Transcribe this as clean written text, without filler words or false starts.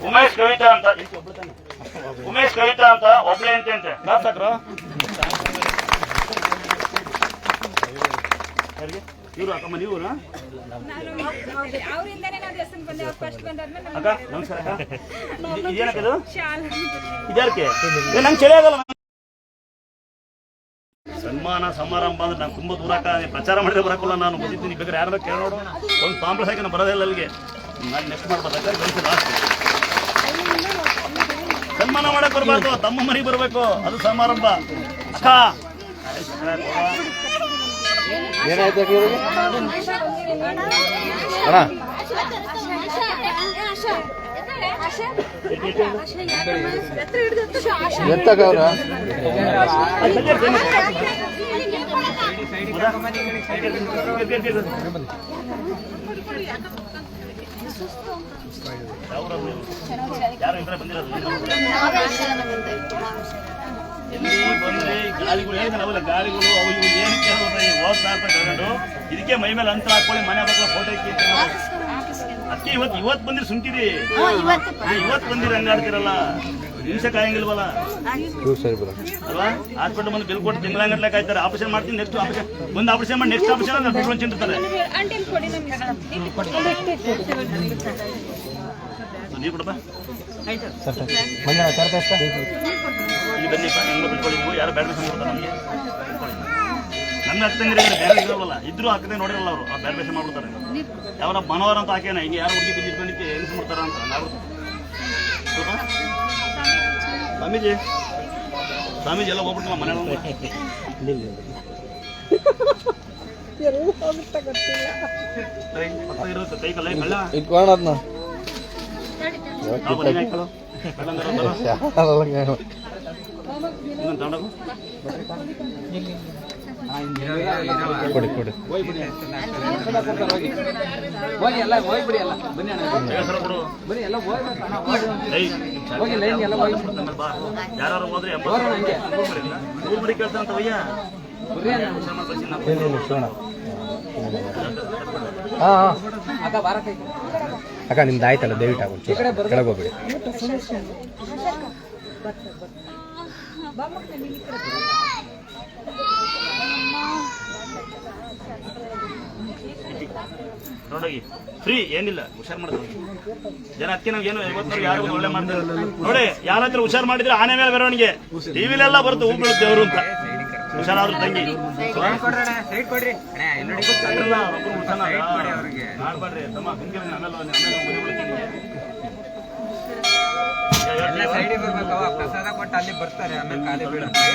ಉಮೇಶ್ ಕವಿತಾ ಅಂತ ಉಮೇಶ್ ಕವಿತಾ ಅಂತ ಒಬ್ಳೆ ಅಂತೆ ಕಾಸಾಕ್ರು ಇವರು ಅಕ್ಕಮ್ಮ ನೀವು ಅಕ್ಕ ನಮಸ್ಕಾರ ಇದೇನಕ್ಕದು ಇದ್ಯಾರಕ್ಕೆ ನಂಗೆ ಚಳಿ ಆಗಲ್ಲ. ಸನ್ಮಾನ ಸಮಾರಂಭ ಅಂದ್ರೆ ನಾನು ತುಂಬಾ ದೂರ ಪ್ರಚಾರ ಮಾಡಿದ್ರೆ ಬರಕಲ್ಲ. ನಾನು ಬಂದಿದ್ದೀನಿ, ಬೇಕಾದ್ರೆ ಯಾರು ಕೇಳಿ ನೋಡು. ಒಂದು ಕಾಂಪ್ಲೆಕ್ಸ್ ಹಾಕಿ ನಾನು ಬರೋದಿಲ್ಲ ಅಲ್ಲಿಗೆ. ನಾನು ನೆಕ್ಸ್ಟ್ ಮಾಡ್ಬೇಕಾದ್ರೆ ಲಾಸ್ಟ್ ಸನ್ಮಾನ ಮಾಡಕ್ ಬರ್ಬಾರ್ದು, ತಮ್ಮ ಮನೆಗೆ ಬರ್ಬೇಕು, ಅದು ಸಮಾರಂಭ. ಅಕ್ಕ ಏನಾಯ್ತು ಎತ್ತಗವ್ರ ಯಾರು ಇಂದ್ರ ಬಂದಿರೋದು ಎಲ್ಲಿ ಬಂದ್ರೆ ಗಾಳಿಗಳು ಹೇಳಿದ್ರೆ ಗಾಳಿಗಳು ಅವು ಇವು ಏನಕ್ಕೆ ಹೋಗ್ತಾ ತಗೊಂಡು ಇದಕ್ಕೆ ಮೈ ಮೇಲೆ ಅಂತರ ಹಾಕೊಳ್ಳಿ ಮನೆ ಹತ್ರ ಫೋಟೋ ಇಕ್ಕಿ ಅದಕ್ಕೆ ಇವತ್ತು ಬಂದಿರಿ ಸುಮ್ಕಿರಿ. ಇವತ್ತು ಬಂದಿರಿ ಹಂಗಾಡ್ತಿರಲ್ಲ, ನಿಮಿಷ ಕಾಯಂಗಿಲ್ವಲ್ಲ ಅಲ್ವಾ? ಹಾಸ್ಪಿಟಲ್ ಬಂದು ಬಿಲ್ ಕೊಟ್ಟು ತಿಂಗಳಂಗಟ್ಲೆ ಕಾಯ್ತಾರೆ. ಆಪರೇಷನ್ ಮಾಡ್ತೀನಿ, ನೆಕ್ಸ್ಟ್ ಆಪರೇಷನ್ ಒಂದು ಆಪರೇಷನ್ ಮಾಡಿ ನೆಕ್ಸ್ಟ್ ಆಪರೇಷನ್ ಬಿಟ್ಟು ಚಿಂತಿರ್ತಾರೆ. ನೀವು ಕೊಡಪ್ಪ ಇಲ್ಲಿ ಬನ್ನಿಪ್ಪ, ಹೆಂಗೋ ಬಿಟ್ಕೊಳ್ಳಿ. ನೀವು ಯಾರು ಬ್ಯಾಡ್ ಬೇಷನ್ ಮಾಡ್ತಾರೆ ನಮಗೆ. ನನ್ನ ಹತ್ತಂದ್ರೆ ಬೇರೆ ಇರೋಲ್ಲ, ಇದ್ರು ಹಾಕದೆ ನೋಡಿರಲ್ಲ ಅವರು. ಆ ಬ್ಯಾಡ್ ಬೇಷನ್ ಮಾಡ್ಬಿಡ್ತಾರೆ. ಯಾವನ ಮನೋಹರ ಅಂತ ಹಾಕೇನ ಹಿಂಗೆ ಯಾರು ಹುಡುಗಿ ಬಿದ್ದಿಟ್ಕೊಂಡಿಕ್ಕೆ ಹೆಂಗ್ ಮಾಡ್ತಾರ ಅಂತ ನಾವು ಸ್ವಾಮೀಜಿ ಸ್ವಾಮೀಜಿ ಎಲ್ಲ ಹೋಗ್ಬಿಟ್ಟು ಮನೆ ಇರುತ್ತೆ ಕೈ ಕಲ್ಲ ಇಟ್ಕೊಳ್ಳೋದ್ನ ಕೊಡಿ ಕೊಡಿ ಯಾರು ಹೋದ್ರೆ ಊರ್ಬಡಿ ಕೇಳ್ತಾರಂತ ವಯ್ಯ. ಅಕ್ಕ ನಿಮ್ದು ಆಯ್ತಲ್ಲ, ದಯವಿಟ್ಟು ಆಗುತ್ತೆ ಕೆಳಗೆ ಹೋಗ್ಬಿಡಿ. ನೋಡೋಗಿ ಫ್ರೀ ಏನಿಲ್ಲ, ಹುಷಾರ್ ಮಾಡ್ತಾರೆ ಜನ. ಅದಕ್ಕೆ ನಾವ್ ಏನು ಇವತ್ತು ಯಾರು ಒಳ್ಳೆ ಮಾಡ್ತಾರೆ ನೋಡಿ. ಯಾರಾದ್ರೂ ಹುಷಾರ್ ಮಾಡಿದ್ರೆ ಆನೆ ಮೇಲೆ ಬರೋಣಿಗೆ ಟಿವಿಲೆಲ್ಲ ಬರುತ್ತೆ ಹೂ ಬೀಳುತ್ತೆ ಅವರು ಅಂತ. ಹುಷಾರಾದ್ರು ತಂಗಿ ಮಾಡ್ಬಾರ್ರಿ ತಮ್ಮ ಆಮೇಲೆ ಪ್ರಸಾದ ಕೊಟ್ಟು ಅಲ್ಲಿ ಬರ್ತಾರೆ, ಆಮೇಲೆ ಖಾಲಿ ಬೀಳುತ್ತೆ.